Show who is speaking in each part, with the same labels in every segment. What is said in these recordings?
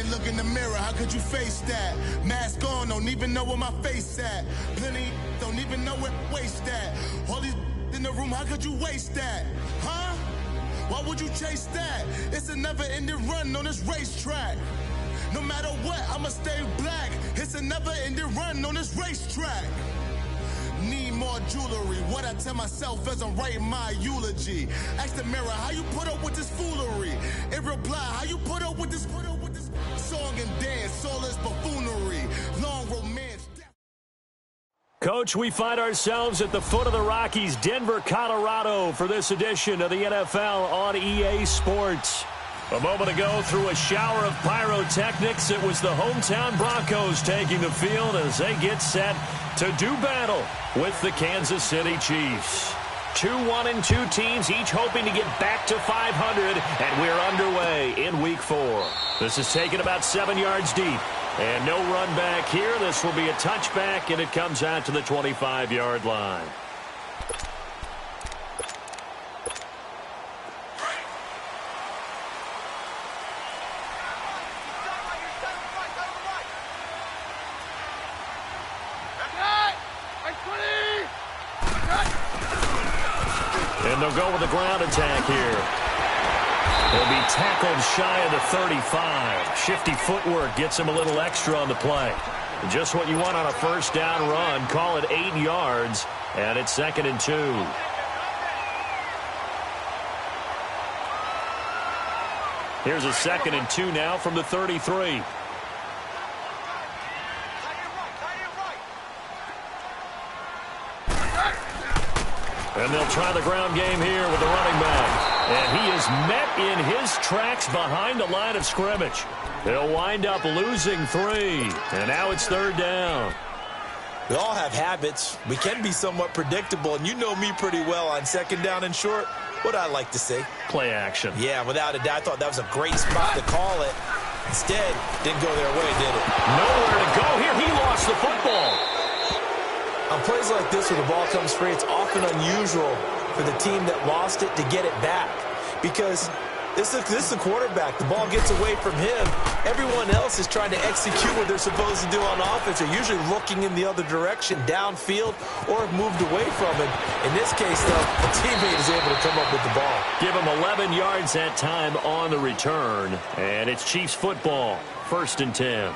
Speaker 1: and look in the mirror, how could you face that? Mask on, don't even know where my face at. Plenty don't even know where waste at. All these in the room, how could you waste that? Huh? Why would you chase that? It's a never-ending run on this racetrack. No matter what, I'ma stay black. It's a never-ending run on this racetrack. Need more jewelry. What I tell myself as I'm writing my eulogy. Ask the mirror, how you put up with this foolery? It reply, how you put up with this song and dance, soulless buffoonery, long romance.
Speaker 2: Coach, we find ourselves at the foot of the Rockies, Denver, Colorado, for this edition of the NFL on EA Sports. A moment ago, through a shower of pyrotechnics, it was the hometown Broncos taking the field as they get set to do battle with the Kansas City Chiefs. 2-1-2 teams, each hoping to get back to 500, and we're underway in Week 4. This is taken about 7 yards deep, and no run back here. This will be a touchback, and it comes out to the 25-yard line. And they'll go with the ground attack here. He'll be tackled shy of the 35. Shifty footwork gets him a little extra on the play. Just what you want on a first down run. Call it 8 yards, and it's 2nd and 2. Here's a 2nd and 2 now from the 33. And they'll try the ground game here with the running back. And he is met in his tracks behind the line of scrimmage. They'll wind up losing 3. And now it's 3rd down.
Speaker 3: We all have habits. We can be somewhat predictable. And you know me pretty well on 2nd down and short. What I like to say?
Speaker 2: Play action.
Speaker 3: Yeah, without a doubt. I thought that was a great spot to call it. Instead, didn't go their way, did it?
Speaker 2: Nowhere to go here. He lost the football.
Speaker 3: On plays like this where the ball comes free, it's often unusual for the team that lost it to get it back. Because this is the quarterback. The ball gets away from him. Everyone else is trying to execute what they're supposed to do on offense. They're usually looking in the other direction, downfield, or have moved away from it. In this case, though, a teammate is able to come up with the ball.
Speaker 2: Give him 11 yards that time on the return. And it's Chiefs football, 1st and 10.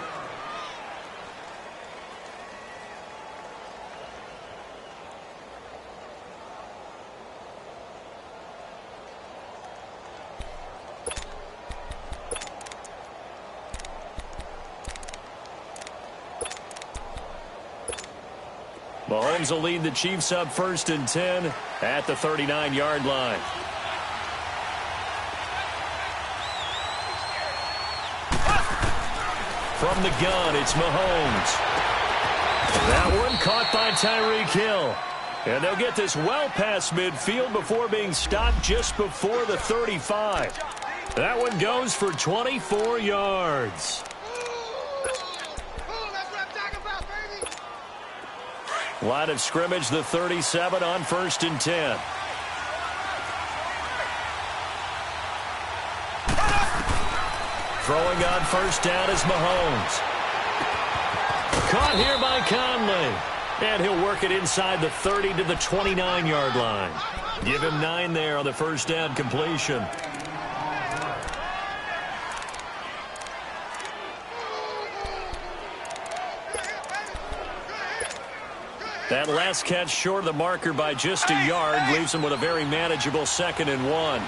Speaker 2: Mahomes will lead the Chiefs up 1st and 10 at the 39-yard line. From the gun, it's Mahomes. That one caught by Tyreek Hill. And they'll get this well past midfield before being stopped just before the 35. That one goes for 24 yards. Line of scrimmage, the 37 on 1st and 10. Throwing on 1st down is Mahomes. Caught here by Conley. And he'll work it inside the 30 to the 29-yard line. Give him 9 there on the 1st down completion. That last catch short of the marker by just a yard leaves him with a very manageable 2nd and 1.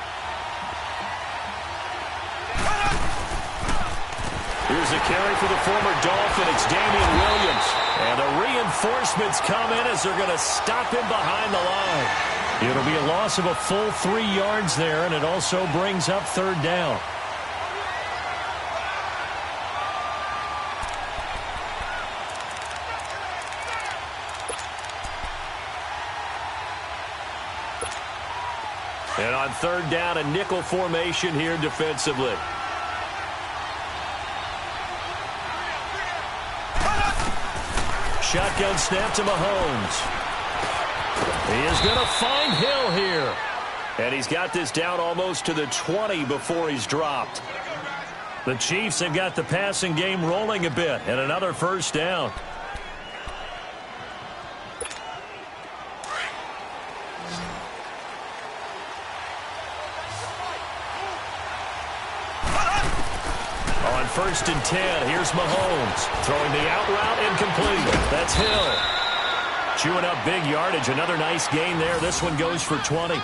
Speaker 2: Here's a carry for the former Dolphin. It's Damian Williams. And the reinforcements come in as they're going to stop him behind the line. It'll be a loss of a full 3 yards there, and it also brings up 3rd down. And on 3rd down, a nickel formation here defensively. Shotgun snap to Mahomes. He is going to find Hill here. And he's got this down almost to the 20 before he's dropped. The Chiefs have got the passing game rolling a bit, and another first down. On 1st and 10, here's Mahomes. Throwing the out route incomplete. That's Hill. Chewing up big yardage. Another nice gain there. This one goes for 20.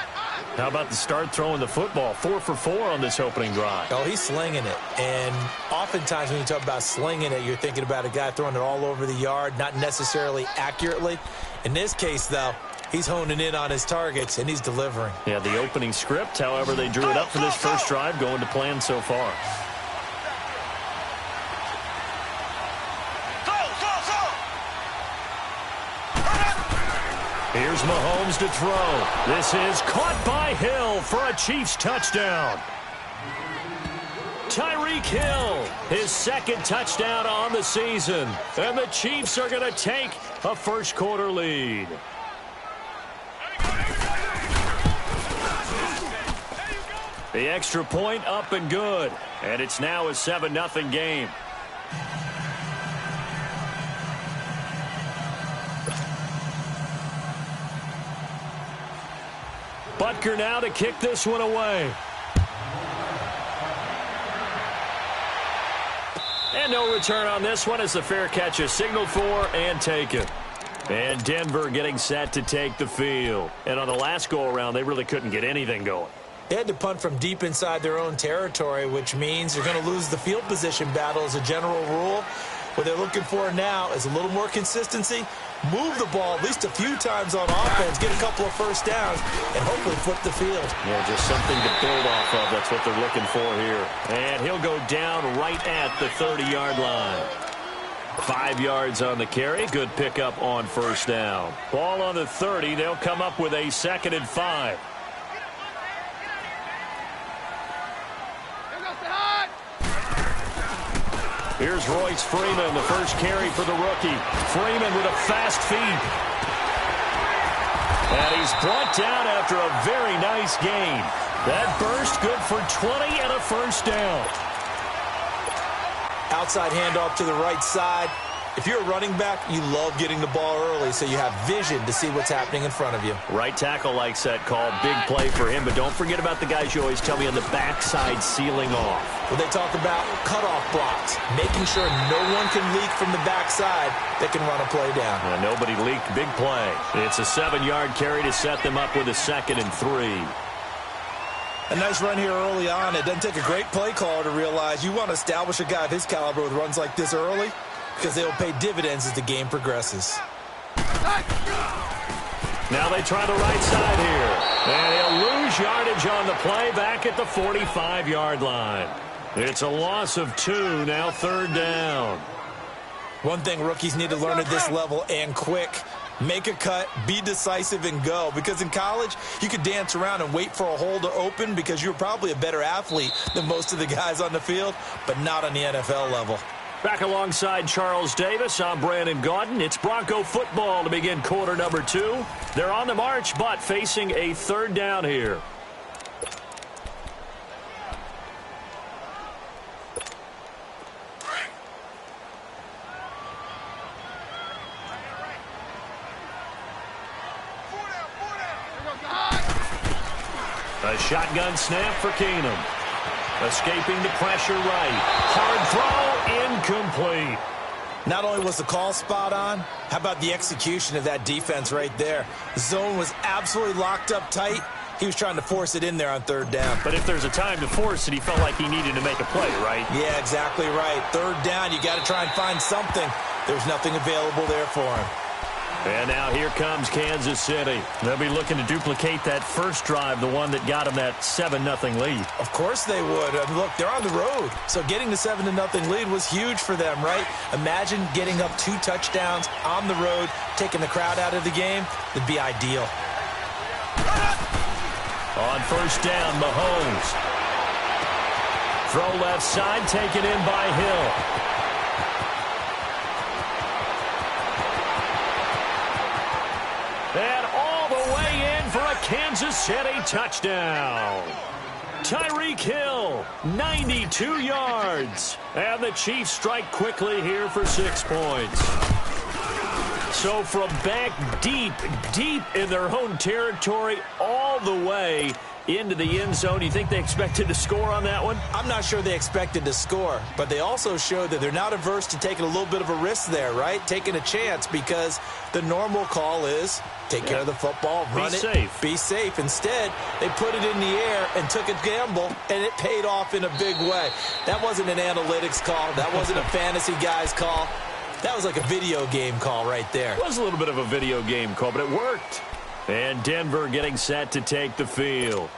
Speaker 2: How about the start throwing the football? 4 for 4 on this opening drive.
Speaker 3: Oh, he's slinging it. And oftentimes when you talk about slinging it, you're thinking about a guy throwing it all over the yard, not necessarily accurately. In this case, though, he's honing in on his targets, and he's delivering.
Speaker 2: Yeah, the opening script, however, they drew it up for this first drive, going to plan so far. Here's Mahomes to throw. This is caught by Hill for a Chiefs touchdown. Tyreek Hill, his second touchdown on the season. And the Chiefs are going to take a first-quarter lead. The extra point up and good. And it's now a 7-0 game. Butker now to kick this one away. And no return on this one as the fair catch is signaled for and taken. And Denver getting set to take the field. And on the last go-around, they really couldn't get anything going.
Speaker 3: They had to punt from deep inside their own territory, which means they're going to lose the field position battle as a general rule. What they're looking for now is a little more consistency, move the ball at least a few times on offense, get a couple of first downs, and hopefully flip the field.
Speaker 2: Yeah, just something to build off of. That's what they're looking for here. And he'll go down right at the 30-yard line. 5 yards on the carry. Good pickup on first down. Ball on the 30. They'll come up with a 2nd and 5. Here's Royce Freeman, the first carry for the rookie. Freeman with a fast feed. And he's brought down after a very nice gain. That burst good for 20 and a first down.
Speaker 3: Outside handoff to the right side. If you're a running back, you love getting the ball early so you have vision to see what's happening in front of you.
Speaker 2: Right tackle likes that call. Big play for him, but don't forget about the guys you always tell me on the backside sealing off.
Speaker 3: Well, they talk about cutoff blocks, making sure no one can leak from the backside that can run a play down.
Speaker 2: Yeah, nobody leaked. Big play. It's a 7-yard carry to set them up with a 2nd and 3.
Speaker 3: A nice run here early on. It doesn't take a great play caller to realize you want to establish a guy of his caliber with runs like this early, because they will pay dividends as the game progresses.
Speaker 2: Now they try the right side here. And he'll lose yardage on the play back at the 45-yard line. It's a loss of 2, now 3rd down.
Speaker 3: One thing rookies need to learn at this level, and quick, make a cut, be decisive, and go. Because in college, you could dance around and wait for a hole to open because you're probably a better athlete than most of the guys on the field, but not on the NFL level.
Speaker 2: Back alongside Charles Davis, I'm Brandon Gaudin. It's Bronco football to begin quarter number 2. They're on the march, but facing a 3rd down here. A shotgun snap for Keenum. Escaping the pressure right. Hard throw, incomplete.
Speaker 3: Not only was the call spot on, how about the execution of that defense right there? The zone was absolutely locked up tight. He was trying to force it in there on 3rd down.
Speaker 2: But if there's a time to force it, he felt like he needed to make a play, right?
Speaker 3: Yeah, exactly right. 3rd down, you got to try and find something. There's nothing available there for him.
Speaker 2: And now here comes Kansas City. They'll be looking to duplicate that first drive, the one that got them that 7-0 lead.
Speaker 3: Of course they would. I mean, look, they're on the road. So getting the 7-0 lead was huge for them, right? Imagine getting up 2 touchdowns on the road, taking the crowd out of the game. That'd be ideal.
Speaker 2: On first down, Mahomes. Throw left side, taken in by Hill. And all the way in for a Kansas City touchdown. Tyreek Hill, 92 yards. And the Chiefs strike quickly here for 6 points. So from back deep in their own territory all the way into the end zone, you think they expected to score on that one?
Speaker 3: I'm not sure they expected to score, but they also showed that they're not averse to taking a little bit of a risk there, right? Taking a chance, because the normal call is take care of the football, run it, be safe. Instead, they put it in the air and took a gamble, and it paid off in a big way. That wasn't an analytics call. That wasn't a fantasy guy's call. That was like a video game call right there.
Speaker 2: It was a little bit of a video game call, but it worked. And Denver getting set to take the field.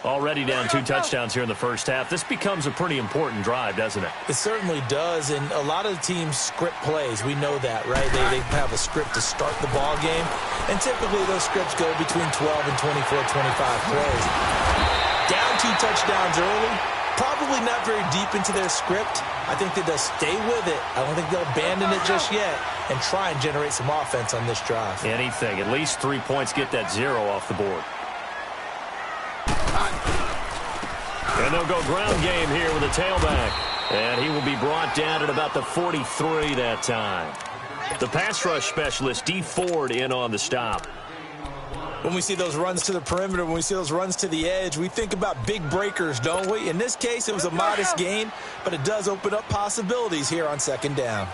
Speaker 2: Already down 2 touchdowns here in the first half. This becomes a pretty important drive, doesn't it?
Speaker 3: It certainly does, and a lot of the teams script plays. We know that, right? They have a script to start the ball game, and typically those scripts go between 12 and 24, 25 plays. Down 2 touchdowns early, probably not very deep into their script. I think that they'll stay with it. I don't think they'll abandon it just yet and try and generate some offense on this drive.
Speaker 2: Anything. At least 3 points, get that 0 off the board. And they'll go ground game here with a tailback. And he will be brought down at about the 43 that time. The pass rush specialist, D. Ford, in on the stop.
Speaker 3: When we see those runs to the perimeter, when we see those runs to the edge, we think about big breakers, don't we? In this case, it was a modest gain, but it does open up possibilities here on second down.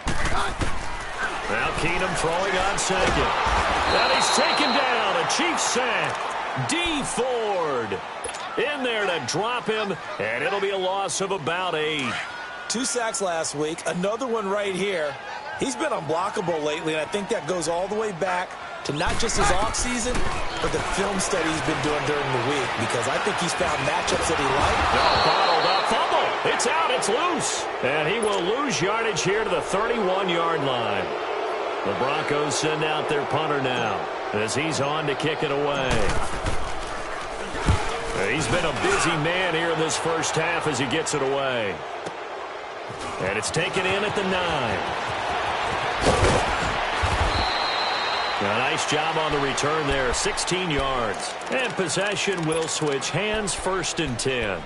Speaker 2: Now Keenum throwing on second. And he's taken down. A Chiefs sack. D. Ford in there to drop him, and it'll be a loss of about 8.
Speaker 3: 2 sacks last week, another one right here. He's been unblockable lately, and I think that goes all the way back to not just his offseason, but the film study he's been doing during the week, because I think he's found matchups that he likes.
Speaker 2: Bottled up, fumble. It's out, it's loose. And he will lose yardage here to the 31-yard line. The Broncos send out their punter now as he's on to kick it away. He's been a busy man here in this first half as he gets it away. And it's taken in at the 9. A nice job on the return there, 16 yards. And possession will switch hands, 1st and 10.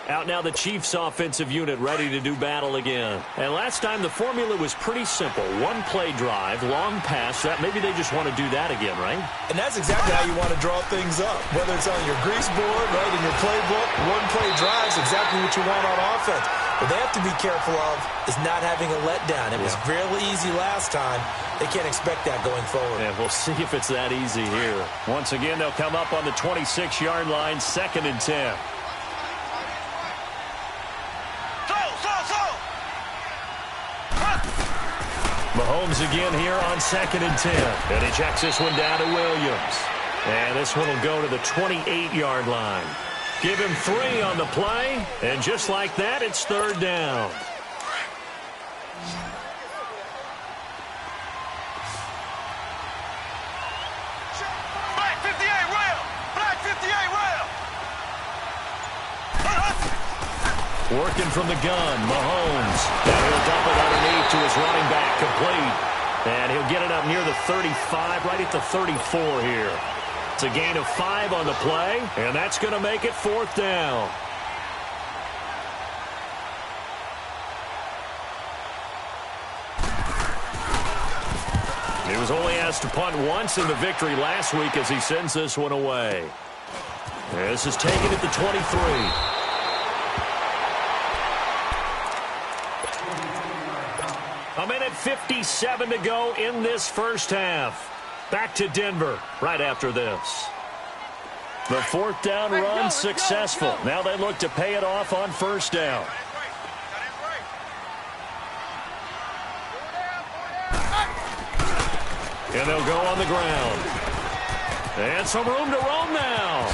Speaker 2: Out now the Chiefs offensive unit ready to do battle again. And last time the formula was pretty simple. 1-play drive, long pass. That maybe they just want to do that again, right?
Speaker 3: And that's exactly how you want to draw things up. Whether it's on your grease board, right, in your playbook, 1-play drive is exactly what you want on offense. What they have to be careful of is not having a letdown. It was fairly easy last time. They can't expect that going forward.
Speaker 2: And we'll see if it's that easy here. Once again, they'll come up on the 26-yard line, 2nd and 10. Mahomes again here on 2nd and 10. And he checks this one down to Williams. And this one will go to the 28-yard line. Give him 3 on the play. And just like that, it's 3rd down.
Speaker 4: Black 58 rail! Black 58 rail!
Speaker 2: Working from the gun, Mahomes. And he'll dump it underneath to his running back, complete. And he'll get it up near the 35, right at the 34 here. It's a gain of 5 on the play, and that's going to make it 4th down. He was only asked to punt once in the victory last week as he sends this one away. This is taken at the 23. A minute 57 to go in this first half. Back to Denver right after this. The 4th down run successful. Now they look to pay it off on 1st down. And they'll go on the ground. And some room to roam now.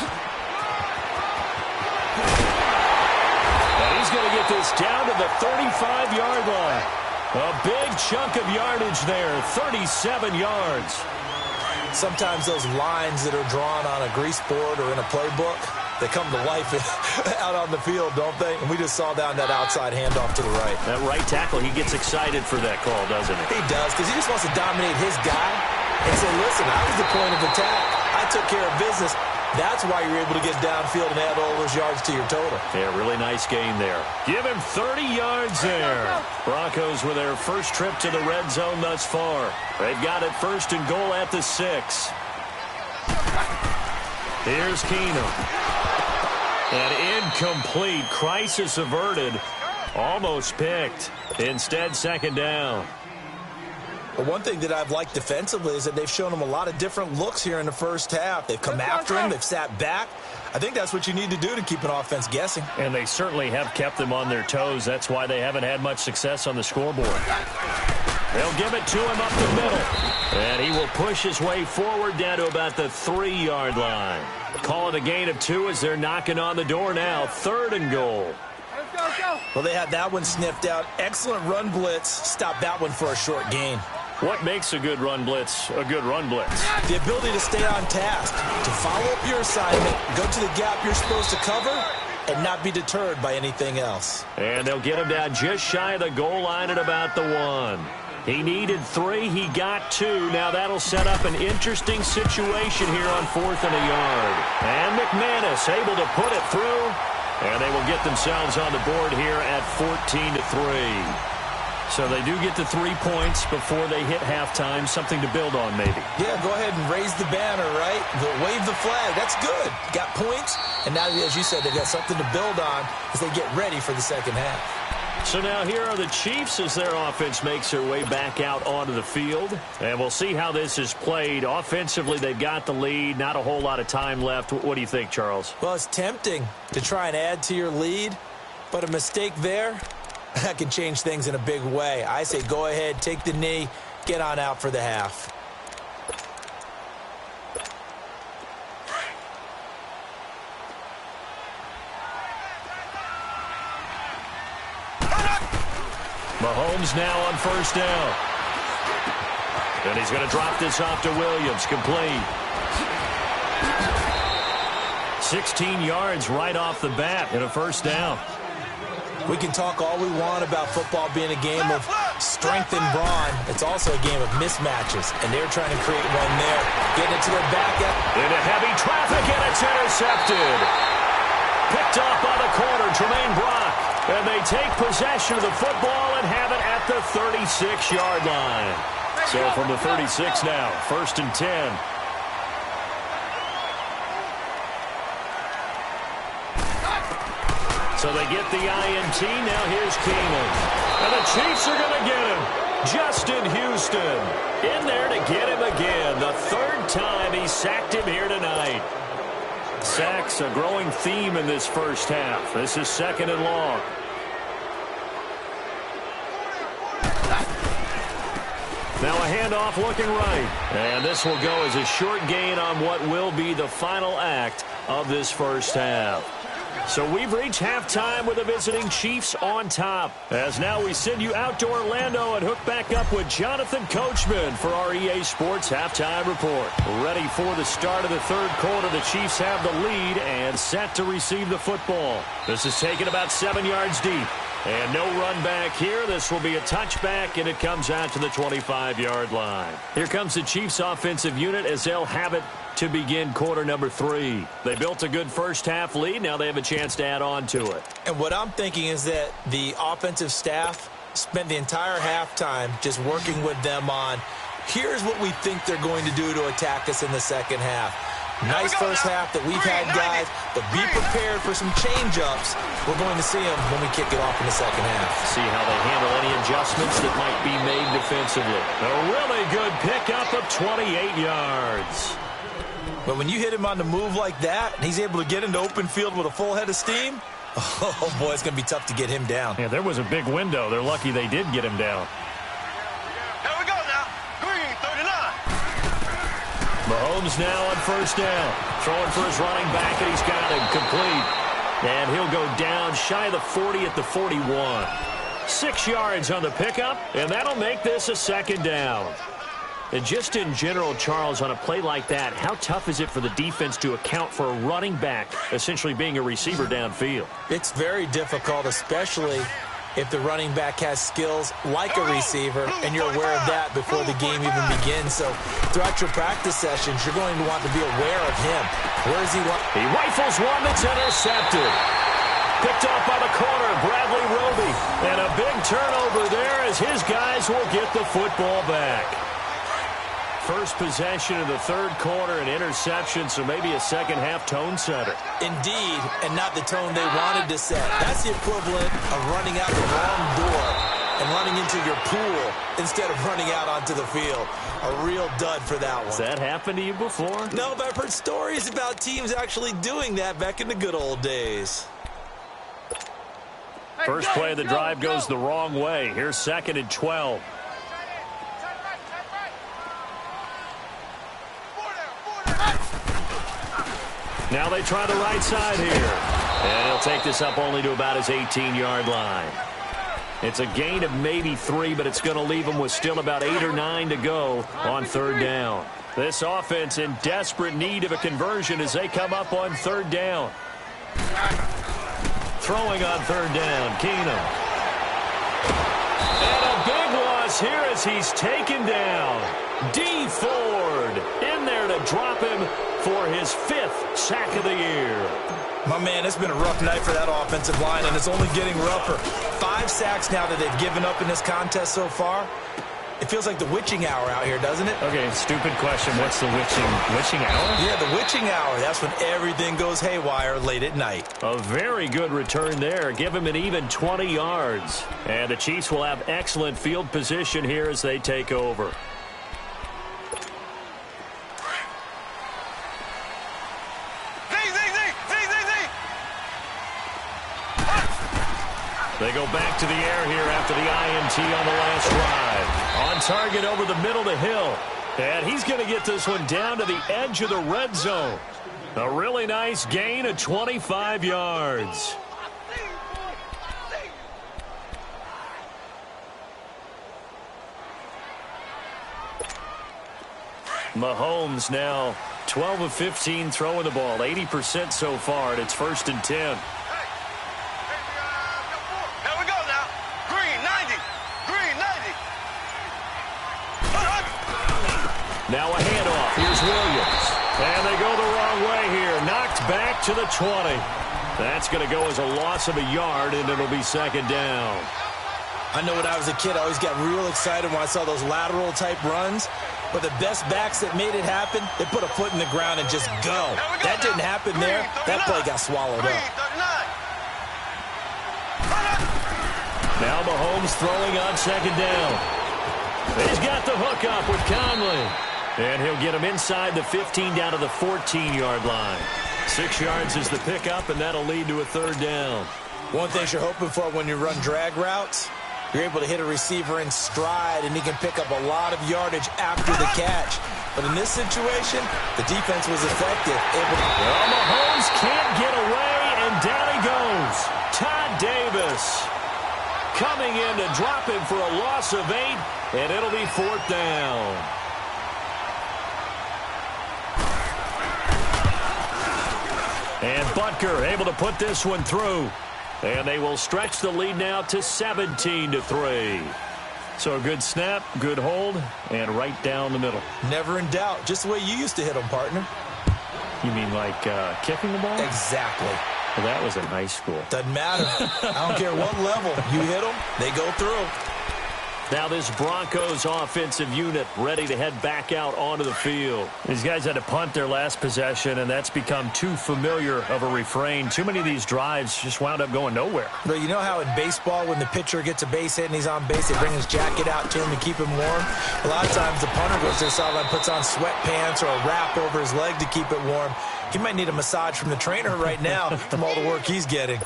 Speaker 2: And he's going to get this down to the 35-yard line. A big chunk of yardage there, 37 yards.
Speaker 3: Sometimes those lines that are drawn on a grease board or in a playbook, they come to life out on the field, don't they? And we just saw down that outside handoff to the right.
Speaker 2: That right tackle, he gets excited for that call, doesn't he?
Speaker 3: He does, because he just wants to dominate his guy and say, listen, I was the point of attack. I took care of business. That's why you're able to get downfield and add all those yards to your total.
Speaker 2: Yeah, really nice gain there. Give him 30 yards there. Broncos with their first trip to the red zone thus far. They've got it 1st and goal at the 6. Here's Keenum. An incomplete. Crisis averted. Almost picked. Instead, 2nd down.
Speaker 3: But one thing that I've liked defensively is that they've shown him a lot of different looks here in the first half. They've come after him. They've sat back. I think that's what you need to do to keep an offense guessing.
Speaker 2: And they certainly have kept them on their toes. That's why they haven't had much success on the scoreboard. They'll give it to him up the middle. And he will push his way forward down to about the 3-yard line. Call it a gain of 2 as they're knocking on the door now. 3rd and goal.
Speaker 3: Well, they had that one sniffed out. Excellent run blitz. Stop that one for a short gain.
Speaker 2: What makes a good run blitz a good run blitz?
Speaker 3: The ability to stay on task, to follow up your assignment, go to the gap you're supposed to cover, and not be deterred by anything else.
Speaker 2: And they'll get him down just shy of the goal line at about the 1. He needed 3. He got 2. Now that'll set up an interesting situation here on 4th and a yard. And McManus able to put it through. And they will get themselves on the board here at 14-3. So they do get to 3 points before they hit halftime. Something to build on, maybe.
Speaker 3: Yeah, go ahead and raise the banner, right? Wave the flag. That's good. Got points. And now, as you said, they've got something to build on as they get ready for the second half.
Speaker 2: So now here are the Chiefs as their offense makes their way back out onto the field. And we'll see how this is played. Offensively, they've got the lead. Not a whole lot of time left. What do you think, Charles?
Speaker 3: Well, it's tempting to try and add to your lead, but a mistake there, that can change things in a big way. I say go ahead, take the knee, get on out for the half.
Speaker 2: Mahomes now on 1st down. And he's going to drop this off to Williams. Complete. 16 yards right off the bat in a 1st down.
Speaker 3: We can talk all we want about football being a game of strength and brawn. It's also a game of mismatches, and they're trying to create one there. Getting it to their back.
Speaker 2: Into heavy traffic, and it's intercepted. Picked off by the corner, Tremaine Brock. And they take possession of the football and have it at the 36-yard line. So from the 36 now, 1st and 10. So they get the INT. Now here's Keenum. And the Chiefs are going to get him. Justin Houston in there to get him again. The 3rd time he sacked him here tonight. Sacks, a growing theme in this first half. This is 2nd and long. Now a handoff looking right. And this will go as a short gain on what will be the final act of this first half. So we've reached halftime with the visiting Chiefs on top. As now we send you out to Orlando and hook back up with Jonathan Coachman for our EA Sports Halftime Report. Ready for the start of the 3rd quarter. The Chiefs have the lead and set to receive the football. This is taken about 7 yards deep. And no run back here. This will be a touchback, and it comes out to the 25-yard line. Here comes the Chiefs offensive unit as they'll have it to begin quarter number 3. They built a good first half lead. Now they have a chance to add on to it.
Speaker 3: And what I'm thinking is that the offensive staff spent the entire halftime just working with them on, here's what we think they're going to do to attack us in the second half. Nice first half that we've had, guys, but be prepared for some change-ups. We're going to see them when we kick it off in the second half.
Speaker 2: See how they handle any adjustments that might be made defensively. A really good pickup of 28 yards.
Speaker 3: But when you hit him on the move like that, and he's able to get into open field with a full head of steam, oh, boy, it's going to be tough to get him down.
Speaker 2: Yeah, there was a big window. They're lucky they did get him down.
Speaker 4: Here we go now. Green, 39.
Speaker 2: Mahomes now on 1st down. Throwing for his running back, and he's got him complete. And he'll go down shy of the 40 at the 41. 6 yards on the pickup, and that'll make this a 2nd down. And just in general, Charles, on a play like that, how tough is it for the defense to account for a running back essentially being a receiver downfield?
Speaker 3: It's very difficult, especially if the running back has skills like a receiver, and you're aware of that before the game even begins. So throughout your practice sessions, you're going to want to be aware of him. Where is he?
Speaker 2: He rifles one that's intercepted. Picked off by the corner, Bradley Roby. And a big turnover there as his guys will get the football back. First possession of the third quarter, an interception, so maybe a second-half tone setter.
Speaker 3: Indeed, and not the tone they wanted to set. That's the equivalent of running out the wrong door and running into your pool instead of running out onto the field. A real dud for that one.
Speaker 2: Has that happened to you before?
Speaker 3: No, but I've heard stories about teams actually doing that back in the good old days.
Speaker 2: First play of the drive goes the wrong way. Here's 2nd and 12. Now they try the right side here. And he'll take this up only to about his 18-yard line. It's a gain of maybe 3, but it's going to leave him with still about 8 or 9 to go on 3rd down. This offense in desperate need of a conversion as they come up on 3rd down. Throwing on 3rd down, Keenum. And a big loss here as he's taken down. D. Ford in there to drop him for his 5th sack of the year.
Speaker 3: My man, it's been a rough night for that offensive line, and it's only getting rougher. 5 sacks now that they've given up in this contest so far. It feels like the witching hour out here, doesn't it?
Speaker 2: Okay, stupid question. What's the witching hour?
Speaker 3: Yeah, the witching hour. That's when everything goes haywire late at night.
Speaker 2: A very good return there. Give him an even 20 yards. And the Chiefs will have excellent field position here as they take over. They go back to the air here after the INT on the last drive. On target over the middle to Hill. And he's going to get this one down to the edge of the red zone. A really nice gain of 25 yards. Mahomes now 12 of 15 throwing the ball. 80% so far, and it's 1st and 10. Now a handoff. Here's Williams. And they go the wrong way here. Knocked back to the 20. That's going to go as a loss of a yard, and it'll be 2nd down.
Speaker 3: I know when I was a kid, I always got real excited when I saw those lateral-type runs. But the best backs that made it happen, they put a foot in the ground and just go. That didn't happen there. That play got swallowed up.
Speaker 2: Now Mahomes throwing on 2nd down. He's got the hook up with Conley. And he'll get him inside the 15 down to the 14-yard line. 6 yards is the pickup, and that'll lead to a 3rd down.
Speaker 3: One thing you're hoping for when you run drag routes, you're able to hit a receiver in stride, and he can pick up a lot of yardage after the catch. But in this situation, the defense was effective.
Speaker 2: Well, Mahomes can't get away, and down he goes. Todd Davis coming in to drop him for a loss of 8, and it'll be 4th down. And Butker able to put this one through. And they will stretch the lead now to 17-3. So a good snap, good hold, and right down the middle.
Speaker 3: Never in doubt. Just the way you used to hit them, partner.
Speaker 2: You mean like kicking the ball?
Speaker 3: Exactly.
Speaker 2: Well, that was in high school.
Speaker 3: Doesn't matter. I don't care what level. You hit them, they go through.
Speaker 2: Now this Broncos offensive unit ready to head back out onto the field. These guys had to punt their last possession, and that's become too familiar of a refrain. Too many of these drives just wound up going nowhere.
Speaker 3: But you know how in baseball, when the pitcher gets a base hit and he's on base, they bring his jacket out to him to keep him warm? A lot of times the punter goes to the sideline, puts on sweatpants or a wrap over his leg to keep it warm. He might need a massage from the trainer right now from all the work he's getting.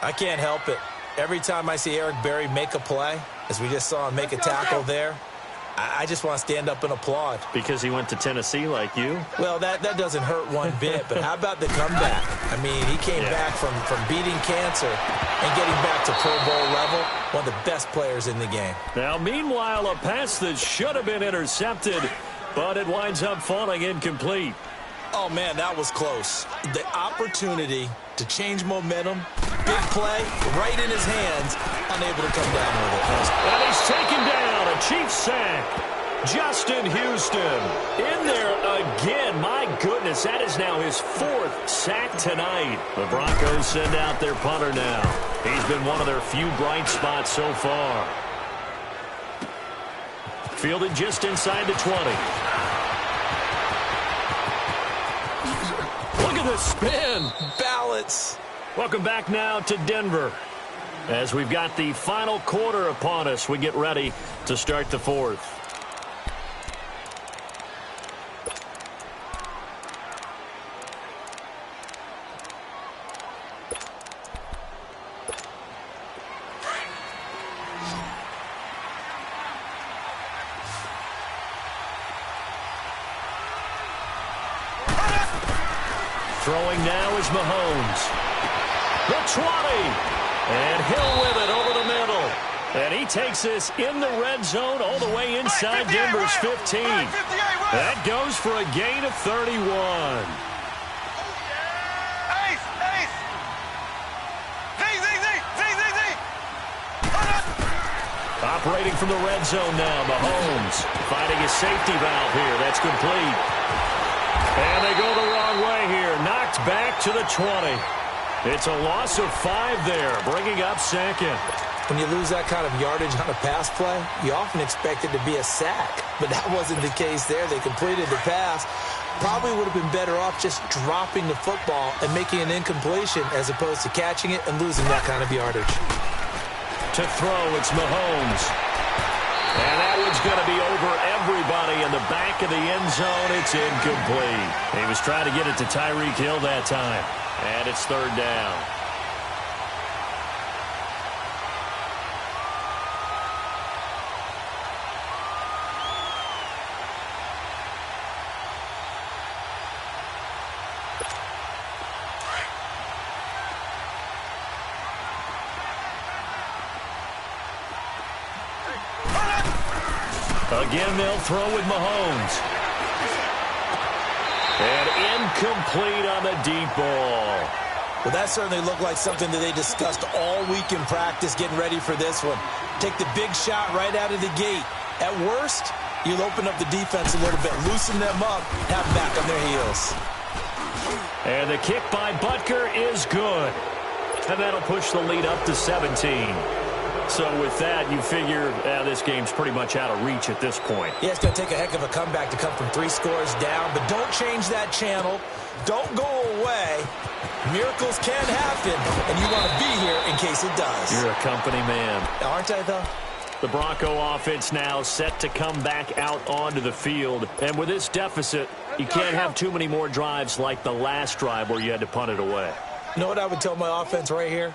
Speaker 3: I can't help it. Every time I see Eric Berry make a play, as we just saw him make a tackle there, I just want to stand up and applaud.
Speaker 2: Because he went to Tennessee like you?
Speaker 3: Well, that doesn't hurt one bit, but how about the comeback? I mean, he came back from beating cancer and getting back to Pro Bowl level, one of the best players in the game.
Speaker 2: Now, meanwhile, a pass that should have been intercepted, but it winds up falling incomplete.
Speaker 3: Oh, man, that was close. The opportunity to change momentum big play right in his hands, unable to come down with it.
Speaker 2: And he's taken down, a Chiefs sack. Justin Houston in there again. My goodness, that is now his 4th sack tonight. The Broncos send out their punter now. He's been one of their few bright spots so far. Fielded just inside the 20. Look at the spin.
Speaker 3: Balance.
Speaker 2: Welcome back now to Denver. As we've got the final quarter upon us, we get ready to start the 4th. Throwing now is Mahomes. The 20. And Hill with it over the middle. And he takes this in the red zone all the way inside Denver's 15. That goes for a gain of 31.
Speaker 4: Ace! Ace! Z!
Speaker 2: Operating from the red zone now, Mahomes finding his safety valve here. That's complete. And they go the wrong way here. Knocked back to the 20. It's a loss of 5 there, bringing up 2nd.
Speaker 3: When you lose that kind of yardage on a pass play, you often expect it to be a sack. But that wasn't the case there. They completed the pass. Probably would have been better off just dropping the football and making an incompletion as opposed to catching it and losing that kind of yardage.
Speaker 2: To throw, it's Mahomes. And that one's going to be over everybody in the back of the end zone. It's incomplete. He was trying to get it to Tyreek Hill that time. And it's 3rd down. Again, they'll throw with Mahomes. And incomplete on the deep ball.
Speaker 3: Well, that certainly looked like something that they discussed all week in practice getting ready for this one. Take the big shot right out of the gate. At worst, you'll open up the defense a little bit, loosen them up, have them back on their heels.
Speaker 2: And the kick by Butker is good. And that'll push the lead up to 17. So with that, you figure this game's pretty much out of reach at this point.
Speaker 3: Yeah, it's going to take a heck of a comeback to come from 3 scores down, but don't change that channel. Don't go away. Miracles can happen, and you want to be here in case it does.
Speaker 2: You're a company man.
Speaker 3: Aren't I, though?
Speaker 2: The Bronco offense now set to come back out onto the field. And with this deficit, you can't have too many more drives like the last drive where you had to punt it away.
Speaker 3: You know what I would tell my offense right here?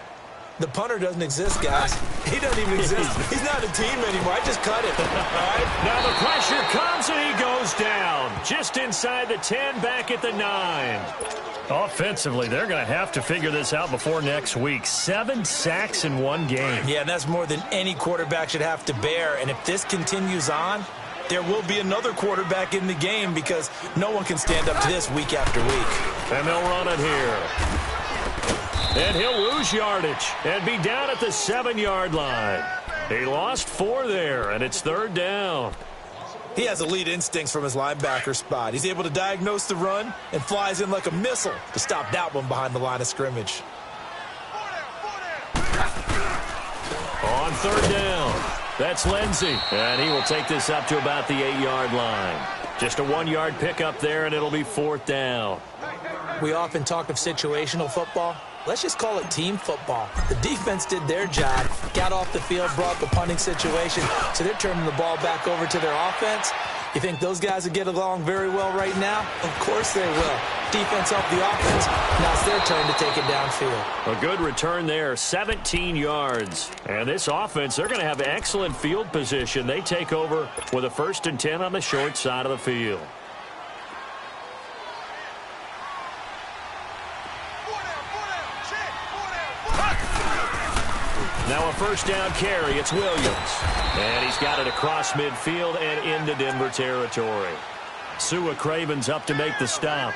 Speaker 3: The punter doesn't exist, guys. He doesn't even exist. He's not a team anymore. I just cut it. All right?
Speaker 2: Now the pressure comes and he goes down. Just inside the 10, back at the 9. Offensively, they're going to have to figure this out before next week. 7 sacks in 1 game.
Speaker 3: Yeah, and that's more than any quarterback should have to bear. And if this continues on, there will be another quarterback in the game because no one can stand up to this week after week.
Speaker 2: And they'll run it here. And he'll lose yardage and be down at the 7-yard line. He lost 4 there, and it's 3rd down.
Speaker 3: He has elite instincts from his linebacker spot. He's able to diagnose the run and flies in like a missile to stop that one behind the line of scrimmage.
Speaker 2: On 3rd down, that's Lindsey. And he will take this up to about the 8-yard line. Just a 1-yard pickup there, and it'll be 4th down.
Speaker 3: We often talk of situational football. Let's just call it team football. The defense did their job, got off the field, brought the punting situation, so they're turning the ball back over to their offense. You think those guys will get along very well right now? Of course they will. Defense helped the offense. Now it's their turn to take it downfield.
Speaker 2: A good return there, 17 yards. And this offense, they're going to have excellent field position. They take over with a 1st and 10 on the short side of the field. Now a 1st down carry. It's Williams. And he's got it across midfield and into Denver territory. Sua Craven's up to make the stop.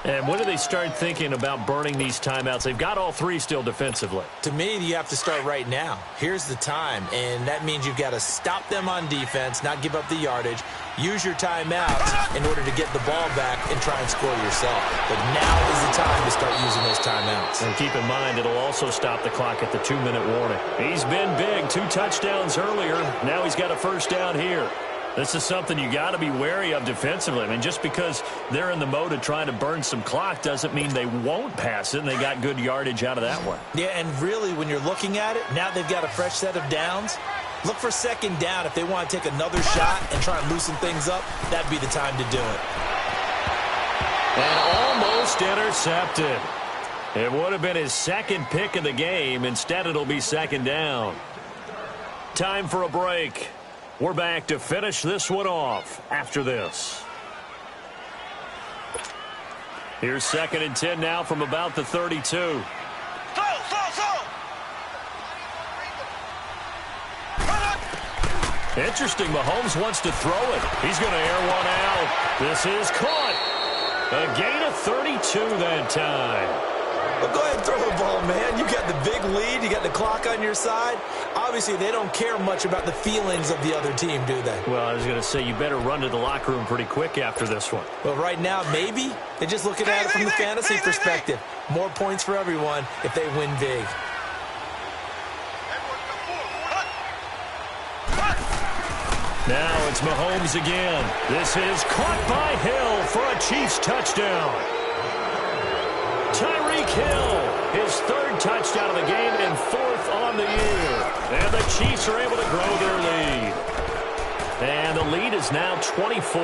Speaker 2: And when do they start thinking about burning these timeouts? They've got all three still defensively.
Speaker 3: To me, you have to start right now. Here's the time, and that means you've got to stop them on defense, not give up the yardage, use your timeouts in order to get the ball back and try and score yourself. But now is the time to start using those timeouts.
Speaker 2: And keep in mind, it'll also stop the clock at the 2-minute warning. He's been big, 2 touchdowns earlier. Now he's got a first down here. This is something you got to be wary of defensively. I mean, just because they're in the mode of trying to burn some clock doesn't mean they won't pass it, and they got good yardage out of that one.
Speaker 3: Yeah, and really, when you're looking at it, now they've got a fresh set of downs. Look for second down. If they want to take another shot and try and loosen things up, that'd be the time to do it.
Speaker 2: And almost intercepted. It would have been his second pick of the game. Instead, it'll be second down. Time for a break. We're back to finish this one off after this. Here's 2nd and 10 now from about the 32.
Speaker 4: Slow.
Speaker 2: Interesting, Mahomes wants to throw it. He's going to air one out. This is caught. A gain of 32 that time.
Speaker 3: Well, go ahead and throw the ball, man. You got the big lead. You got the clock on your side. Obviously, they don't care much about the feelings of the other team, do they?
Speaker 2: Well, I was going to say, you better run to the locker room pretty quick after this one.
Speaker 3: Well, right now, maybe. They're just looking at it from the fantasy perspective. More points for everyone if they win big.
Speaker 2: Now it's Mahomes again. This is caught by Hill for a Chiefs touchdown. Tyreek Hill, his 3rd touchdown of the game and 4th on the year. And the Chiefs are able to grow their lead. And the lead is now 24.